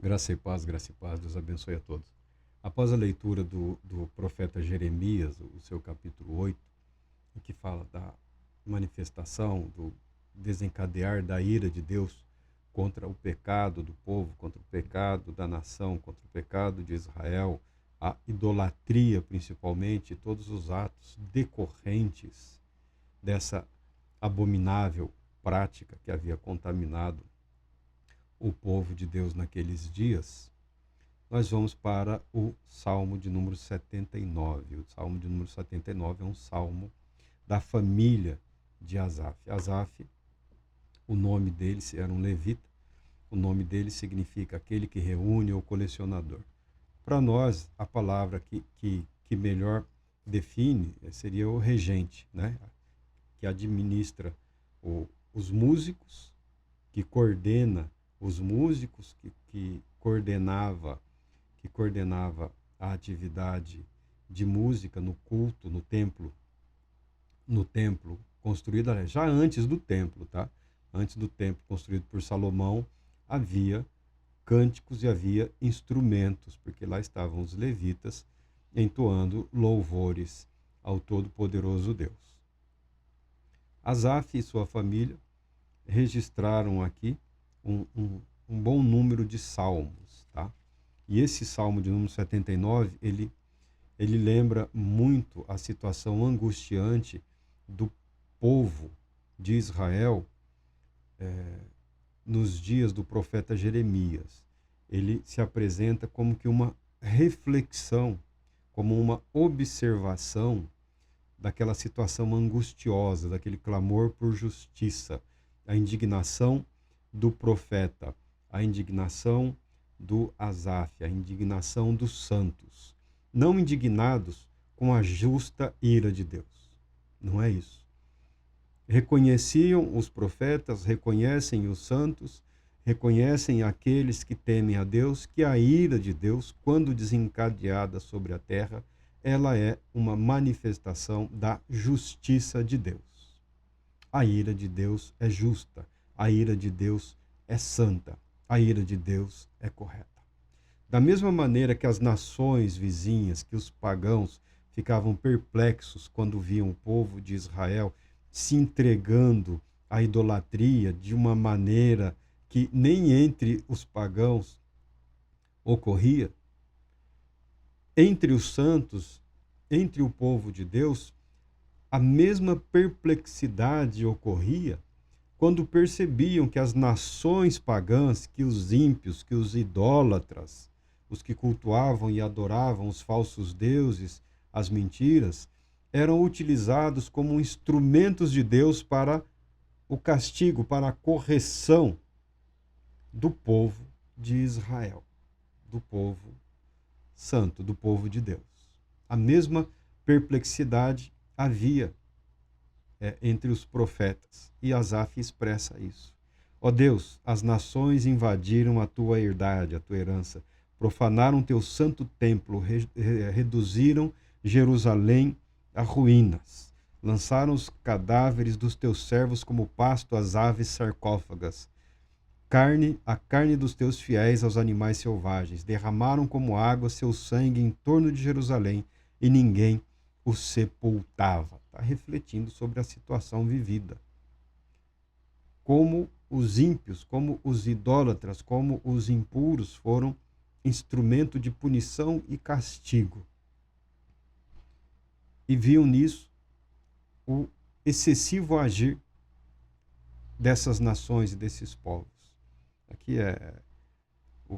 Graça e paz, Deus abençoe a todos. Após a leitura do profeta Jeremias, o seu capítulo 8, em que fala da manifestação, do desencadear da ira de Deus contra o pecado do povo, contra o pecado da nação, contra o pecado de Israel, a idolatria principalmente, todos os atos decorrentes dessa abominável prática que havia contaminado o povo de Deus naqueles dias, nós vamos para o Salmo de número 79. O Salmo de número 79 é um salmo da família de Asaf. Asaf, o nome dele era um levita, o nome dele significa aquele que reúne ou colecionador. Para nós, a palavra que melhor define seria o regente, né? Que administra os músicos, que coordena os músicos, que coordenava a atividade de música no culto, no templo construído, já antes do templo, tá? Antes do templo construído por Salomão, havia cânticos e havia instrumentos, porque lá estavam os levitas entoando louvores ao Todo-Poderoso Deus. Asaf e sua família registraram aqui um bom número de salmos, tá? E esse salmo de número 79, ele lembra muito a situação angustiante do povo de Israel nos dias do profeta Jeremias. Ele se apresenta como que uma reflexão, como uma observação daquela situação angustiosa, daquele clamor por justiça, a indignação do profeta, a indignação do Asaf, a indignação dos santos, não indignados com a justa ira de Deus. Não é isso. Reconheciam os profetas, reconhecem os santos, reconhecem aqueles que temem a Deus, que a ira de Deus, quando desencadeada sobre a terra, ela é uma manifestação da justiça de Deus. A ira de Deus é justa, a ira de Deus é santa, a ira de Deus é correta. Da mesma maneira que as nações vizinhas, que os pagãos ficavam perplexos quando viam o povo de Israel se entregando à idolatria de uma maneira que nem entre os pagãos ocorria, entre os santos, entre o povo de Deus, a mesma perplexidade ocorria quando percebiam que as nações pagãs, que os ímpios, que os idólatras, os que cultuavam e adoravam os falsos deuses, as mentiras, eram utilizados como instrumentos de Deus para o castigo, para a correção do povo de Israel, do povo santo, do povo de Deus. A mesma perplexidade havia entre os profetas, e Asaf expressa isso. Ó Deus, as nações invadiram a tua herdade, a tua herança, profanaram teu santo templo, reduziram Jerusalém a ruínas, lançaram os cadáveres dos teus servos como pasto às aves sarcófagas, a carne dos teus fiéis aos animais selvagens, derramaram como água seu sangue em torno de Jerusalém, e ninguém o sepultava. Está refletindo sobre a situação vivida. Como os ímpios, como os idólatras, como os impuros foram instrumento de punição e castigo. E viam nisso o excessivo agir dessas nações e desses povos. Aqui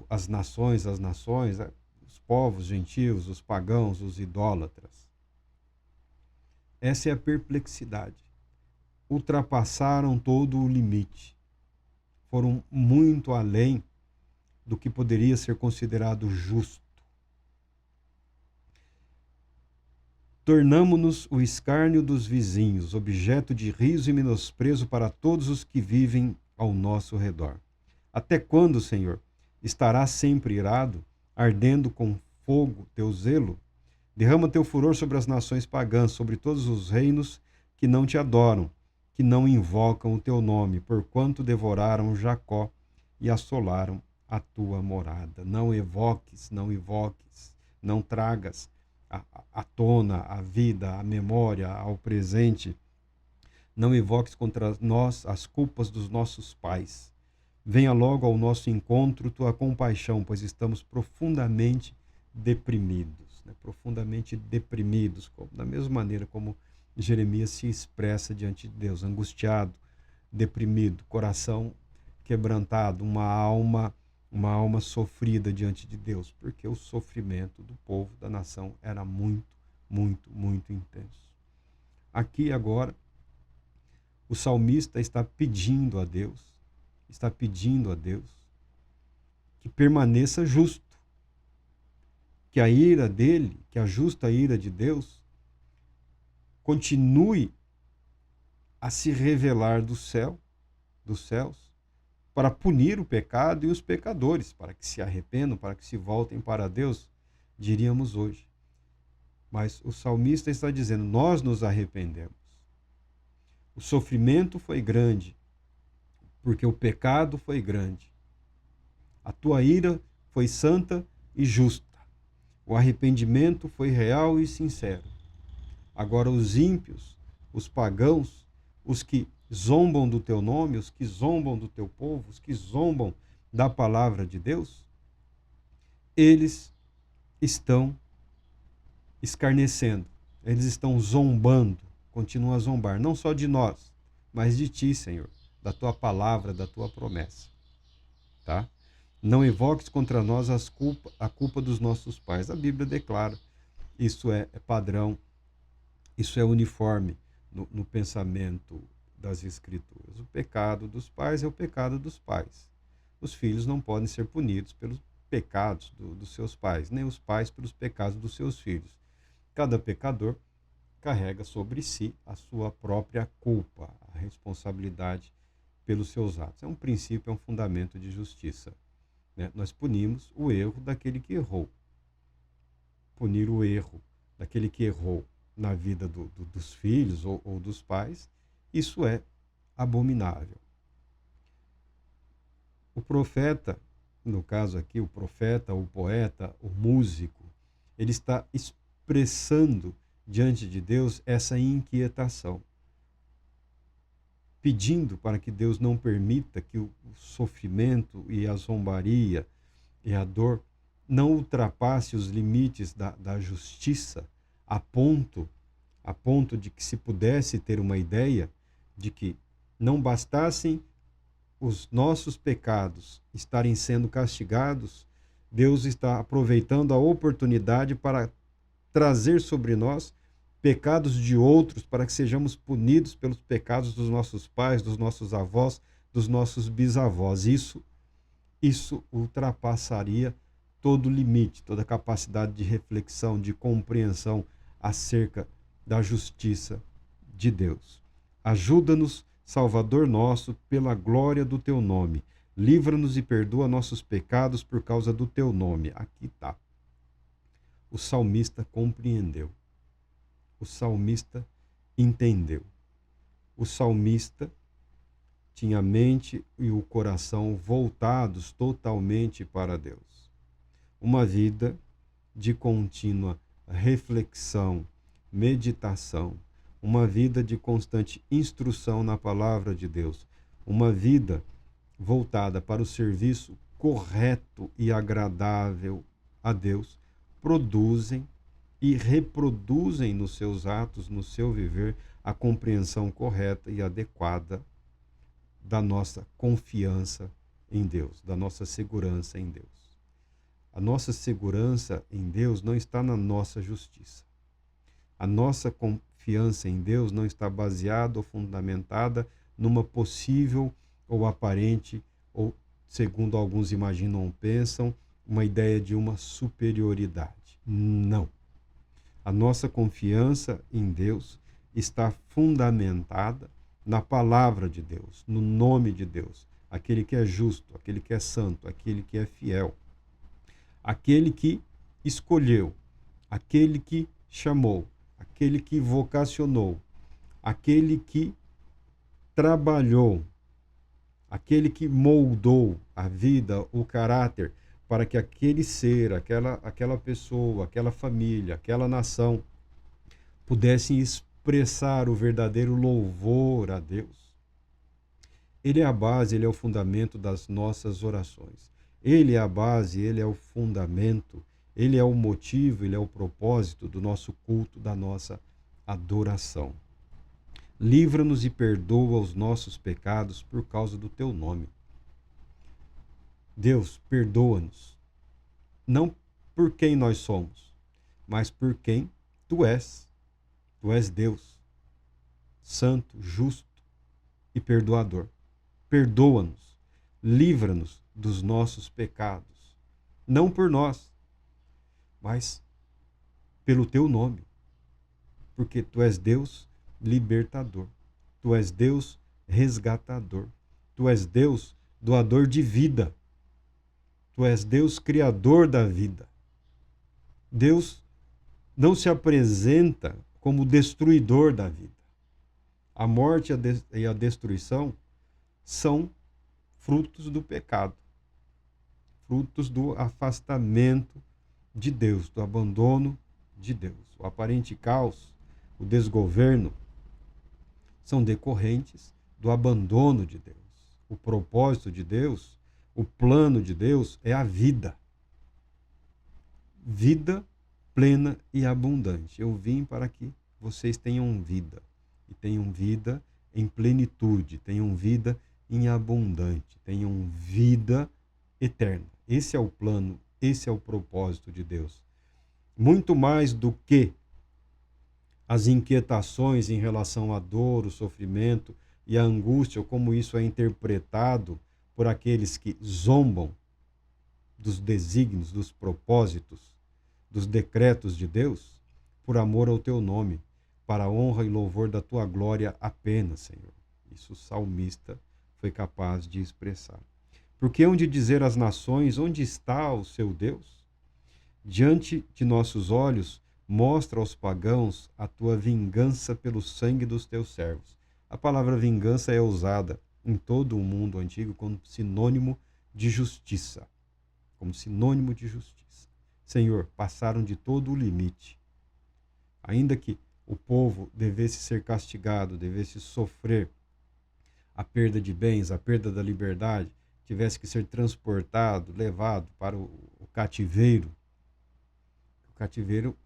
as nações, os povos gentios, os pagãos, os idólatras. Essa é a perplexidade. Ultrapassaram todo o limite. Foram muito além do que poderia ser considerado justo. Tornamo-nos o escárnio dos vizinhos, objeto de riso e menosprezo para todos os que vivem ao nosso redor. Até quando, Senhor, estarás sempre irado, ardendo com fogo teu zelo? Derrama teu furor sobre as nações pagãs, sobre todos os reinos que não te adoram, que não invocam o teu nome, porquanto devoraram Jacó e assolaram a tua morada. Não evoques, não tragas à tona a vida, a memória, ao presente. Não evoques contra nós as culpas dos nossos pais. Venha logo ao nosso encontro tua compaixão, pois estamos profundamente deprimidos, né? Profundamente deprimidos, da mesma maneira como Jeremias se expressa diante de Deus, angustiado, deprimido, coração quebrantado, uma alma sofrida diante de Deus, porque o sofrimento do povo, da nação, era muito, muito, muito intenso. Aqui agora, o salmista está pedindo a Deus que permaneça justo, que a ira dele, que a justa ira de Deus, continue a se revelar dos céus, para punir o pecado e os pecadores, para que se arrependam, para que se voltem para Deus, diríamos hoje. Mas o salmista está dizendo, nós nos arrependemos. O sofrimento foi grande, porque o pecado foi grande. A tua ira foi santa e justa. O arrependimento foi real e sincero. Agora os ímpios, os pagãos, os que zombam do teu nome, os que zombam do teu povo, os que zombam da palavra de Deus, eles estão escarnecendo, eles estão zombando, continuam a zombar, não só de nós, mas de ti, Senhor, da tua palavra, da tua promessa. Tá? Não evoques contra nós a culpa dos nossos pais. A Bíblia declara, isso é padrão, isso é uniforme no pensamento das Escrituras. O pecado dos pais é o pecado dos pais. Os filhos não podem ser punidos pelos pecados dos seus pais, nem os pais pelos pecados dos seus filhos. Cada pecador carrega sobre si a sua própria culpa, a responsabilidade pelos seus atos. É um princípio, é um fundamento de justiça. Né? Nós punimos o erro daquele que errou. Punir o erro daquele que errou na vida dos filhos ou dos pais, isso é abominável. O profeta, no caso aqui, o profeta, o poeta, o músico, ele está expressando diante de Deus essa inquietação, pedindo para que Deus não permita que o sofrimento e a zombaria e a dor não ultrapasse os limites da justiça a ponto de que se pudesse ter uma ideia de que não bastassem os nossos pecados estarem sendo castigados, Deus está aproveitando a oportunidade para trazer sobre nós pecados de outros, para que sejamos punidos pelos pecados dos nossos pais, dos nossos avós, dos nossos bisavós. Isso ultrapassaria todo o limite, toda a capacidade de reflexão, de compreensão acerca da justiça de Deus. Ajuda-nos, Salvador nosso, pela glória do teu nome. Livra-nos e perdoa nossos pecados por causa do teu nome. Aqui está. O salmista compreendeu. O salmista entendeu. O salmista tinha a mente e o coração voltados totalmente para Deus. Uma vida de contínua reflexão, meditação, uma vida de constante instrução na palavra de Deus, uma vida voltada para o serviço correto e agradável a Deus, produzem e reproduzem nos seus atos, no seu viver, a compreensão correta e adequada da nossa confiança em Deus, da nossa segurança em Deus. A nossa segurança em Deus não está na nossa justiça. A nossa confiança em Deus não está baseada ou fundamentada numa possível ou aparente, ou, segundo alguns imaginam ou pensam, uma ideia de uma superioridade. Não. A nossa confiança em Deus está fundamentada na palavra de Deus, no nome de Deus, aquele que é justo, aquele que é santo, aquele que é fiel, aquele que escolheu, aquele que chamou, aquele que vocacionou, aquele que trabalhou, aquele que moldou a vida, o caráter, para que aquele ser, aquela pessoa, aquela família, aquela nação pudessem expressar o verdadeiro louvor a Deus. Ele é a base, ele é o fundamento das nossas orações. Ele é a base, ele é o fundamento, ele é o motivo, ele é o propósito do nosso culto, da nossa adoração. Livra-nos e perdoa os nossos pecados por causa do teu nome. Deus, perdoa-nos, não por quem nós somos, mas por quem tu és. Tu és Deus, santo, justo e perdoador. Perdoa-nos, livra-nos dos nossos pecados, não por nós, mas pelo teu nome, porque tu és Deus libertador, tu és Deus resgatador, tu és Deus doador de vida, tu és Deus criador da vida. Deus não se apresenta como destruidor da vida. A morte e a destruição são frutos do pecado, frutos do afastamento de Deus, do abandono de Deus. O aparente caos, o desgoverno, são decorrentes do abandono de Deus. O propósito de Deus, o plano de Deus é a vida. Vida plena e abundante. Eu vim para que vocês tenham vida. E tenham vida em plenitude, tenham vida em abundante, tenham vida eterna. Esse é o plano, esse é o propósito de Deus. Muito mais do que as inquietações em relação à dor, o sofrimento e a angústia, ou como isso é interpretado por aqueles que zombam dos desígnios, dos propósitos, dos decretos de Deus, por amor ao teu nome, para a honra e louvor da tua glória apenas, Senhor. Isso o salmista foi capaz de expressar. Porque hão de dizer às nações, onde está o seu Deus? Diante de nossos olhos, mostra aos pagãos a tua vingança pelo sangue dos teus servos. A palavra vingança é usada em todo o mundo antigo como sinônimo de justiça. Como sinônimo de justiça. Senhor, passaram de todo o limite. Ainda que o povo devesse ser castigado, devesse sofrer a perda de bens, a perda da liberdade, tivesse que ser transportado, levado para o cativeiro. O cativeiro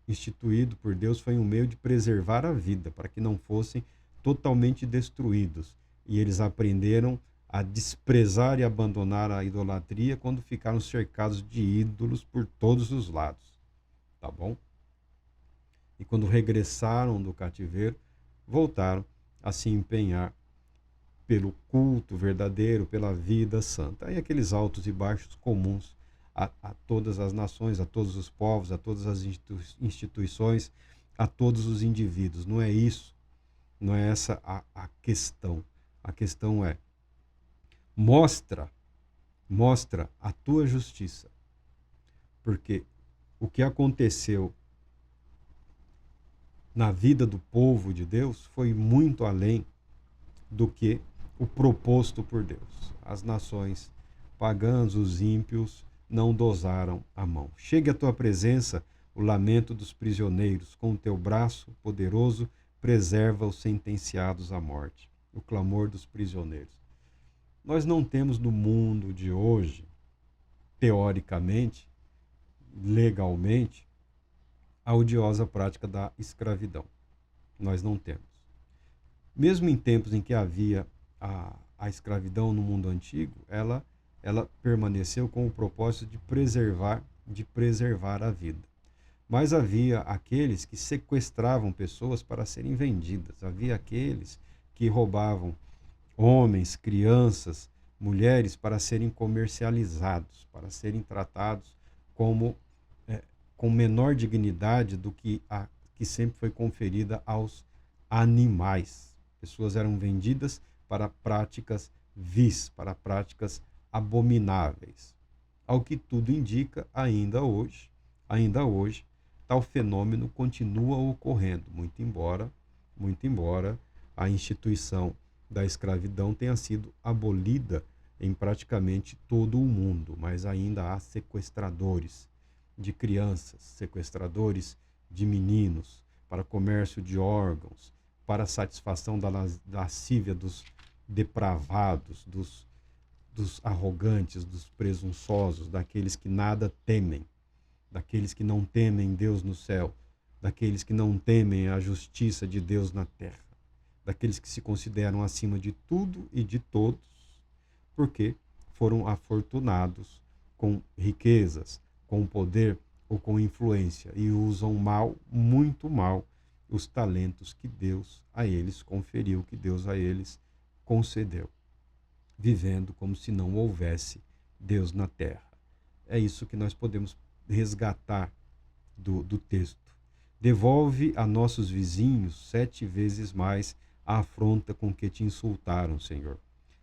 instituído por Deus foi um meio de preservar a vida, para que não fossem totalmente destruídos. E eles aprenderam a desprezar e abandonar a idolatria quando ficaram cercados de ídolos por todos os lados. Tá bom? E quando regressaram do cativeiro, voltaram a se empenhar pelo culto verdadeiro, pela vida santa. Aí aqueles altos e baixos comuns a todas as nações, a todos os povos, a todas as instituições, a todos os indivíduos. Não é isso, não é essa a questão. A questão é, mostra a tua justiça. Porque o que aconteceu na vida do povo de Deus foi muito além do que o proposto por Deus. As nações pagãs, os ímpios, não dosaram a mão. Chegue à tua presença o lamento dos prisioneiros, com o teu braço poderoso preserva os sentenciados à morte. O clamor dos prisioneiros. Nós não temos no mundo de hoje, teoricamente, legalmente, a odiosa prática da escravidão. Nós não temos. Mesmo em tempos em que havia a escravidão no mundo antigo, ela permaneceu com o propósito de preservar a vida. Mas havia aqueles que sequestravam pessoas para serem vendidas. Havia aqueles que roubavam homens, crianças, mulheres para serem comercializados, para serem tratados como com menor dignidade do que a que sempre foi conferida aos animais. Pessoas eram vendidas para práticas vis, para práticas abomináveis. Ao que tudo indica, ainda hoje, tal fenômeno continua ocorrendo, muito embora a instituição da escravidão tenha sido abolida em praticamente todo o mundo, mas ainda há sequestradores de crianças, sequestradores de meninos, para comércio de órgãos, para a satisfação da lascívia dos depravados, dos arrogantes, dos presunçosos, daqueles que nada temem, daqueles que não temem Deus no céu, daqueles que não temem a justiça de Deus na terra, daqueles que se consideram acima de tudo e de todos, porque foram afortunados com riquezas, com poder ou com influência e usam mal, muito mal, os talentos que Deus a eles conferiu, que Deus a eles concedeu, vivendo como se não houvesse Deus na terra. É isso que nós podemos resgatar do texto. Devolve a nossos vizinhos 7 vezes mais a afronta com que te insultaram, Senhor.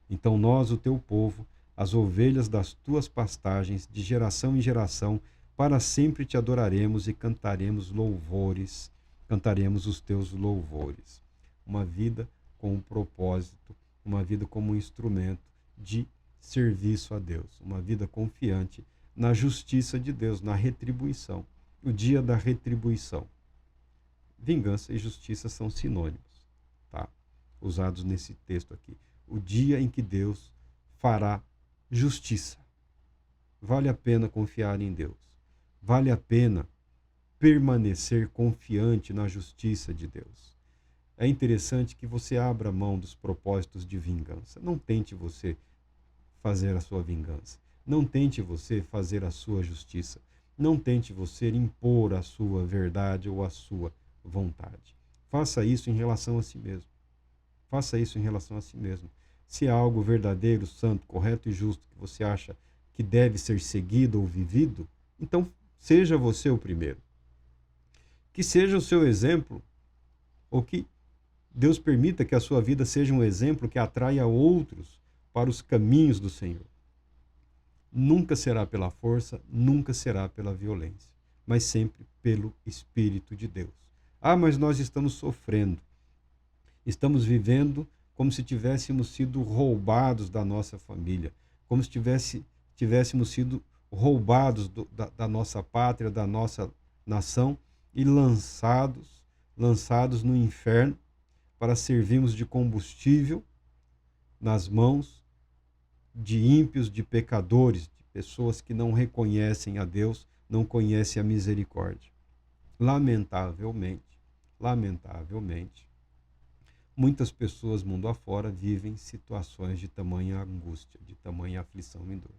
Então nós, o teu povo, as ovelhas das tuas pastagens, de geração em geração, para sempre te adoraremos e cantaremos louvores, cantaremos os teus louvores. Uma vida com um propósito, uma vida como um instrumento de serviço a Deus, uma vida confiante na justiça de Deus, na retribuição, o dia da retribuição. Vingança e justiça são sinônimos, tá? Usados nesse texto aqui. O dia em que Deus fará justiça. Vale a pena confiar em Deus. Vale a pena permanecer confiante na justiça de Deus. É interessante que você abra mão dos propósitos de vingança. Não tente você fazer a sua vingança. Não tente você fazer a sua justiça. Não tente você impor a sua verdade ou a sua vontade. Faça isso em relação a si mesmo. Faça isso em relação a si mesmo. Se é algo verdadeiro, santo, correto e justo que você acha que deve ser seguido ou vivido, então seja você o primeiro. Que seja o seu exemplo, ou que Deus permita que a sua vida seja um exemplo que atraia outros para os caminhos do Senhor. Nunca será pela força, nunca será pela violência, mas sempre pelo Espírito de Deus. Ah, mas nós estamos sofrendo. Estamos vivendo como se tivéssemos sido roubados da nossa família, como se tivéssemos sido roubados da nossa pátria, da nossa nação e lançados no inferno para servirmos de combustível nas mãos de ímpios, de pecadores, de pessoas que não reconhecem a Deus, não conhecem a misericórdia. Lamentavelmente, muitas pessoas mundo afora vivem situações de tamanha angústia, de tamanha aflição e dor.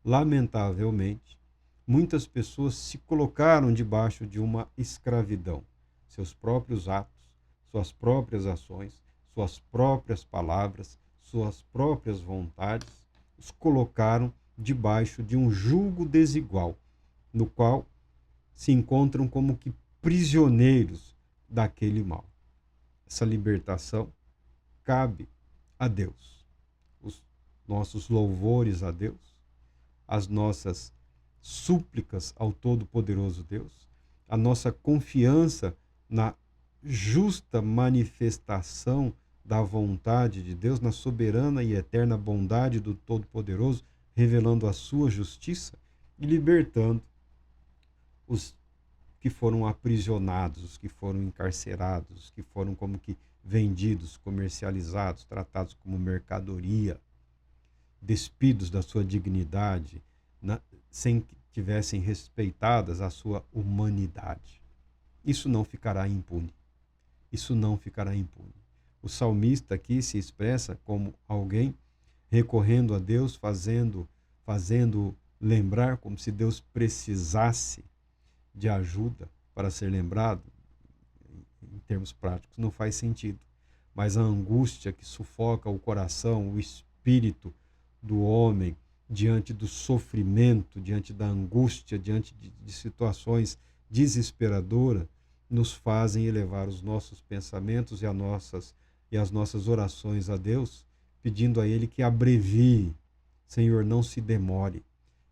Lamentavelmente, muitas pessoas se colocaram debaixo de uma escravidão. Seus próprios atos, suas próprias ações, suas próprias palavras, suas próprias vontades, os colocaram debaixo de um jugo desigual, no qual se encontram como que prisioneiros daquele mal. Essa libertação cabe a Deus. Os nossos louvores a Deus, as nossas súplicas ao Todo-Poderoso Deus, a nossa confiança na justa manifestação da vontade de Deus, na soberana e eterna bondade do Todo-Poderoso, revelando a sua justiça e libertando os que foram aprisionados, os que foram encarcerados, os que foram como que vendidos, comercializados, tratados como mercadoria, despidos da sua dignidade, sem que tivessem respeitadas a sua humanidade. Isso não ficará impune. Isso não ficará impune. O salmista aqui se expressa como alguém recorrendo a Deus, fazendo lembrar, como se Deus precisasse de ajuda para ser lembrado. Em termos práticos, não faz sentido. Mas a angústia que sufoca o coração, o espírito do homem, diante do sofrimento, diante da angústia, diante de situações desesperadoras, nos fazem elevar os nossos pensamentos e as nossas orações a Deus, pedindo a Ele que abrevie. Senhor, não se demore.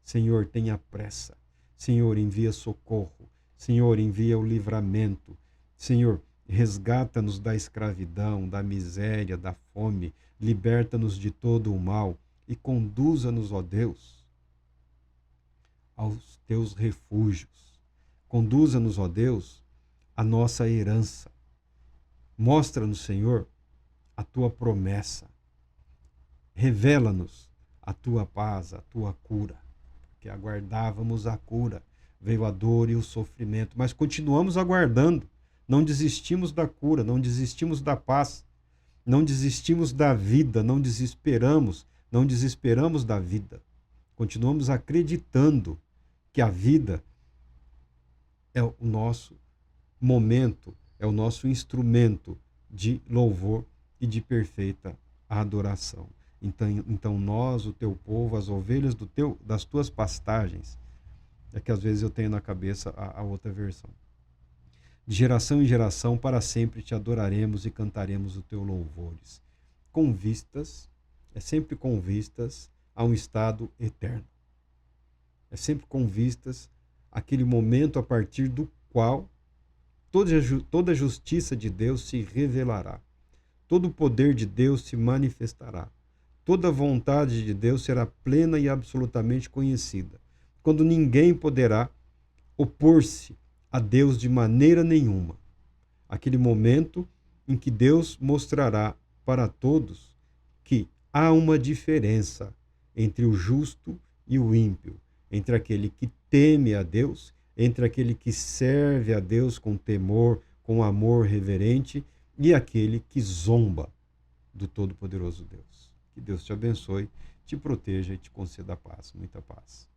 Senhor, tenha pressa. Senhor, envia socorro. Senhor, envia o livramento. Senhor, resgata-nos da escravidão, da miséria, da fome, liberta-nos de todo o mal e conduza-nos, ó Deus, aos teus refúgios. Conduza-nos, ó Deus, à nossa herança. Mostra-nos, Senhor, a tua promessa. Revela-nos a tua paz, a tua cura, porque aguardávamos a cura. Veio a dor e o sofrimento, mas continuamos aguardando. Não desistimos da cura, não desistimos da paz, não desistimos da vida, não desesperamos da vida. Continuamos acreditando que a vida é o nosso momento, é o nosso instrumento de louvor e de perfeita adoração. Então nós, o teu povo, as ovelhas das tuas pastagens, é que às vezes eu tenho na cabeça a outra versão. De geração em geração, para sempre te adoraremos e cantaremos o teu louvores. É sempre com vistas a um estado eterno. É sempre com vistas àquele momento a partir do qual toda a justiça de Deus se revelará. Todo o poder de Deus se manifestará. Toda a vontade de Deus será plena e absolutamente conhecida. Quando ninguém poderá opor-se a Deus de maneira nenhuma. Aquele momento em que Deus mostrará para todos que há uma diferença entre o justo e o ímpio, entre aquele que teme a Deus, entre aquele que serve a Deus com temor, com amor reverente, e aquele que zomba do Todo-Poderoso Deus. Que Deus te abençoe, te proteja e te conceda paz, muita paz.